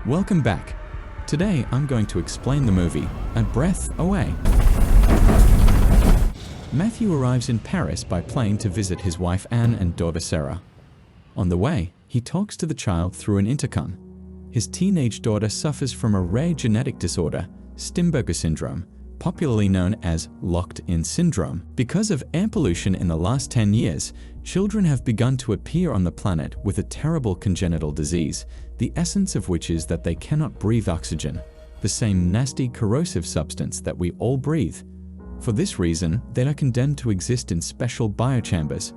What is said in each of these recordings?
Welcome back. Today I'm going to explain the movie A Breath Away. Matthew arrives in Paris by plane to visit his wife Anne and daughter Sarah. On the way, he talks to the child through an intercom. His teenage daughter suffers from a rare genetic disorder, Stimberger syndrome, popularly known as locked-in syndrome. Because of air pollution in the last 10 years, children have begun to appear on the planet with a terrible congenital disease, the essence of which is that they cannot breathe oxygen, the same nasty corrosive substance that we all breathe. For this reason, they are condemned to exist in special biochambers.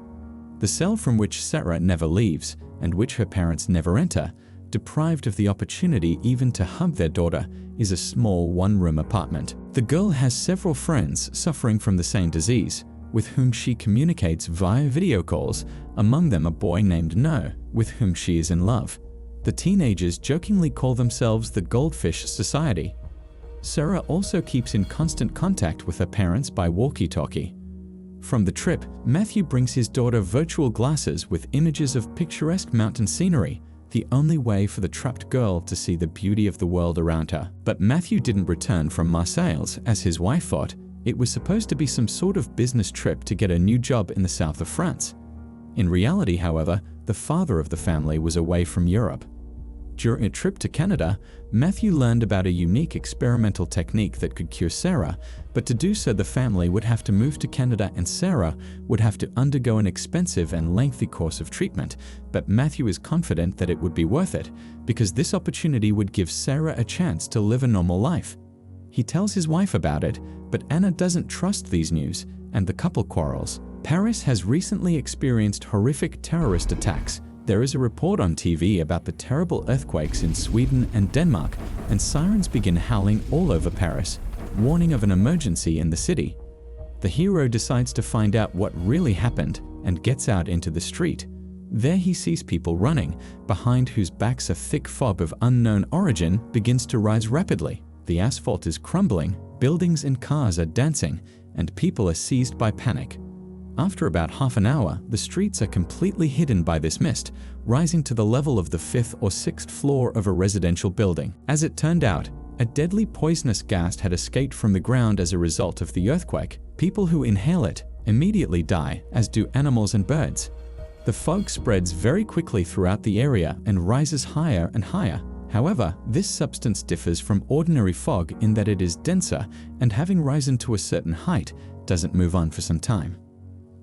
The cell from which Sarah never leaves, and which her parents never enter, deprived of the opportunity even to hug their daughter, is a small one-room apartment. The girl has several friends suffering from the same disease, with whom she communicates via video calls, among them a boy named No, with whom she is in love. The teenagers jokingly call themselves the Goldfish Society. Sarah also keeps in constant contact with her parents by walkie-talkie. From the trip, Matthew brings his daughter virtual glasses with images of picturesque mountain scenery, the only way for the trapped girl to see the beauty of the world around her. But Matthew didn't return from Marseilles as his wife thought. It was supposed to be some sort of business trip to get a new job in the south of France. In reality, however, the father of the family was away from Europe. During a trip to Canada, Matthew learned about a unique experimental technique that could cure Sarah, but to do so the family would have to move to Canada and Sarah would have to undergo an expensive and lengthy course of treatment, but Matthew is confident that it would be worth it, because this opportunity would give Sarah a chance to live a normal life. He tells his wife about it, but Anna doesn't trust these news, and the couple quarrels. Paris has recently experienced horrific terrorist attacks. There is a report on TV about the terrible earthquakes in Sweden and Denmark, and sirens begin howling all over Paris, warning of an emergency in the city. The hero decides to find out what really happened and gets out into the street. There he sees people running, behind whose backs a thick fog of unknown origin begins to rise rapidly. The asphalt is crumbling, buildings and cars are dancing, and people are seized by panic. After about half an hour, the streets are completely hidden by this mist, rising to the level of the 5th or 6th floor of a residential building. As it turned out, a deadly poisonous gas had escaped from the ground as a result of the earthquake. People who inhale it immediately die, as do animals and birds. The fog spreads very quickly throughout the area and rises higher and higher. However, this substance differs from ordinary fog in that it is denser and, having risen to a certain height, doesn't move on for some time.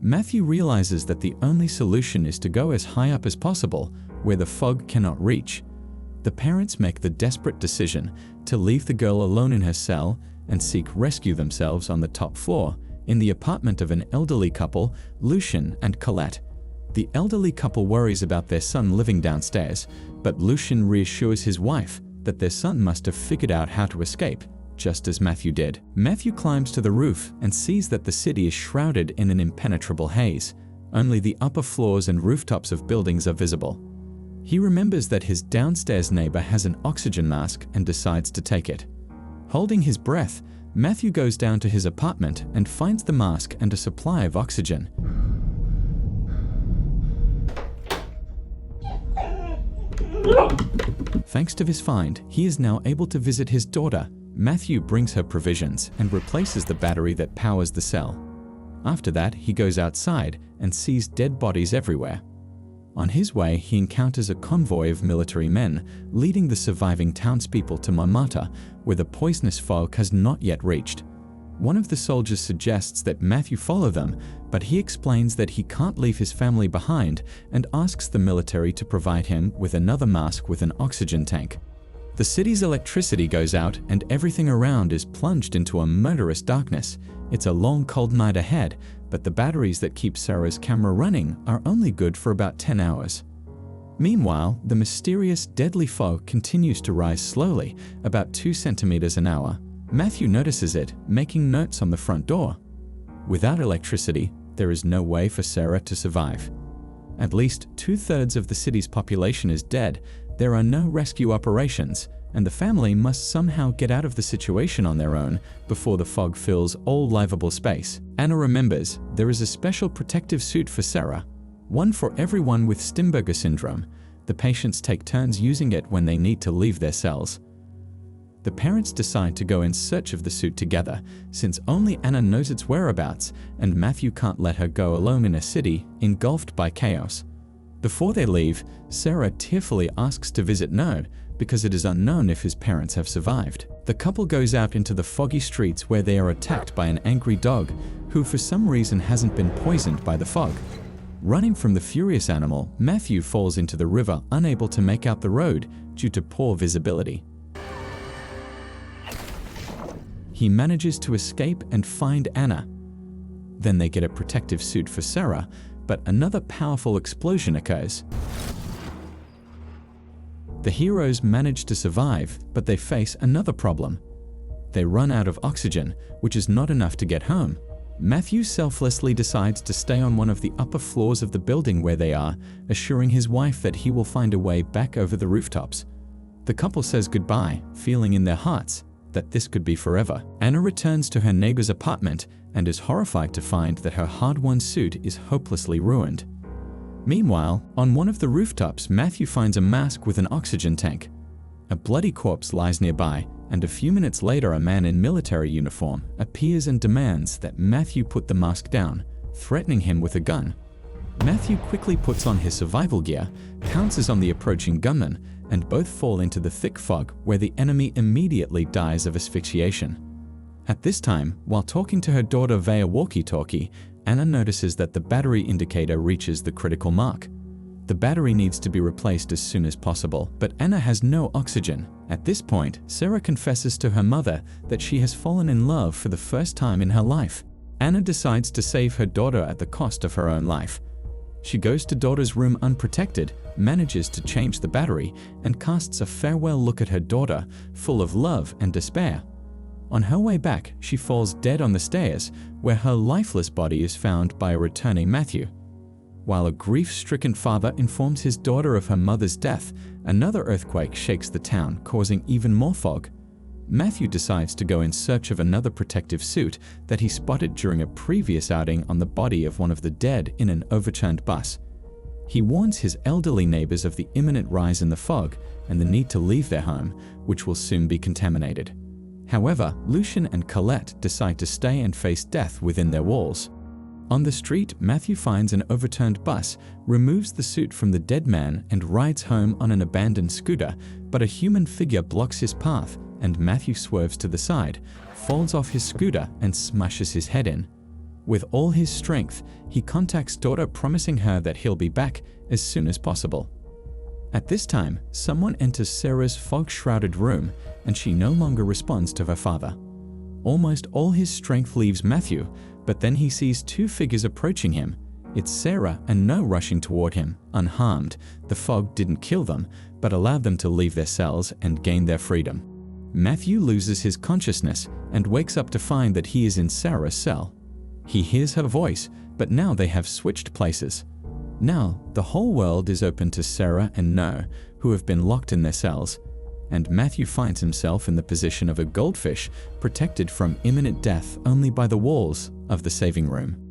Matthew realizes that the only solution is to go as high up as possible, where the fog cannot reach. The parents make the desperate decision to leave the girl alone in her cell and seek rescue themselves on the top floor, in the apartment of an elderly couple, Lucien and Colette. The elderly couple worries about their son living downstairs, but Lucien reassures his wife that their son must have figured out how to escape, just as Matthew did. Matthew climbs to the roof and sees that the city is shrouded in an impenetrable haze. Only the upper floors and rooftops of buildings are visible. He remembers that his downstairs neighbor has an oxygen mask and decides to take it. Holding his breath, Matthew goes down to his apartment and finds the mask and a supply of oxygen. Thanks to this find, he is now able to visit his daughter. Matthew brings her provisions and replaces the battery that powers the cell. After that, he goes outside and sees dead bodies everywhere. On his way, he encounters a convoy of military men, leading the surviving townspeople to Montmartre, where the poisonous fog has not yet reached. One of the soldiers suggests that Matthew follow them, but he explains that he can't leave his family behind and asks the military to provide him with another mask with an oxygen tank. The city's electricity goes out and everything around is plunged into a murderous darkness. It's a long, cold night ahead, but the batteries that keep Sarah's camera running are only good for about 10 hours. Meanwhile, the mysterious, deadly fog continues to rise slowly, about 2 centimeters an hour. Matthew notices it, making notes on the front door. Without electricity, there is no way for Sarah to survive. At least 2/3 of the city's population is dead. There are no rescue operations, and the family must somehow get out of the situation on their own before the fog fills all livable space. Anna remembers there is a special protective suit for Sarah, one for everyone with Stimberger syndrome. The patients take turns using it when they need to leave their cells. The parents decide to go in search of the suit together, since only Anna knows its whereabouts and Matthew can't let her go alone in a city engulfed by chaos. Before they leave, Sarah tearfully asks to visit No because it is unknown if his parents have survived. The couple goes out into the foggy streets where they are attacked by an angry dog who for some reason hasn't been poisoned by the fog. Running from the furious animal, Matthew falls into the river, unable to make out the road due to poor visibility. He manages to escape and find Anna. Then they get a protective suit for Sarah, but another powerful explosion occurs. The heroes manage to survive, but they face another problem. They run out of oxygen, which is not enough to get home. Matthew selflessly decides to stay on one of the upper floors of the building where they are, assuring his wife that he will find a way back over the rooftops. The couple says goodbye, feeling in their hearts that this could be forever. Anna returns to her neighbor's apartment and is horrified to find that her hard-won suit is hopelessly ruined. Meanwhile, on one of the rooftops, Matthew finds a mask with an oxygen tank. A bloody corpse lies nearby, and a few minutes later a man in military uniform appears and demands that Matthew put the mask down, threatening him with a gun. Matthew quickly puts on his survival gear, pounces on the approaching gunman, and both fall into the thick fog where the enemy immediately dies of asphyxiation. At this time, while talking to her daughter via walkie-talkie, Anna notices that the battery indicator reaches the critical mark. The battery needs to be replaced as soon as possible, but Anna has no oxygen. At this point, Sarah confesses to her mother that she has fallen in love for the first time in her life. Anna decides to save her daughter at the cost of her own life. She goes to daughter's room unprotected, manages to change the battery, and casts a farewell look at her daughter, full of love and despair. On her way back, she falls dead on the stairs, where her lifeless body is found by a returning Matthew. While a grief-stricken father informs his daughter of her mother's death, another earthquake shakes the town, causing even more fog. Matthew decides to go in search of another protective suit that he spotted during a previous outing on the body of one of the dead in an overturned bus. He warns his elderly neighbors of the imminent rise in the fog and the need to leave their home, which will soon be contaminated. However, Lucien and Colette decide to stay and face death within their walls. On the street, Matthew finds an overturned bus, removes the suit from the dead man and rides home on an abandoned scooter, but a human figure blocks his path and Matthew swerves to the side, falls off his scooter and smashes his head in. With all his strength, he contacts daughter, promising her that he'll be back as soon as possible. At this time, someone enters Sarah's fog-shrouded room and she no longer responds to her father. Almost all his strength leaves Matthew, but then he sees two figures approaching him. It's Sarah and No rushing toward him, unharmed. The fog didn't kill them, but allowed them to leave their cells and gain their freedom. Matthew loses his consciousness and wakes up to find that he is in Sarah's cell. He hears her voice, but now they have switched places. Now, the whole world is open to Sarah and No, who have been locked in their cells, and Matthew finds himself in the position of a goldfish, protected from imminent death only by the walls of the saving room.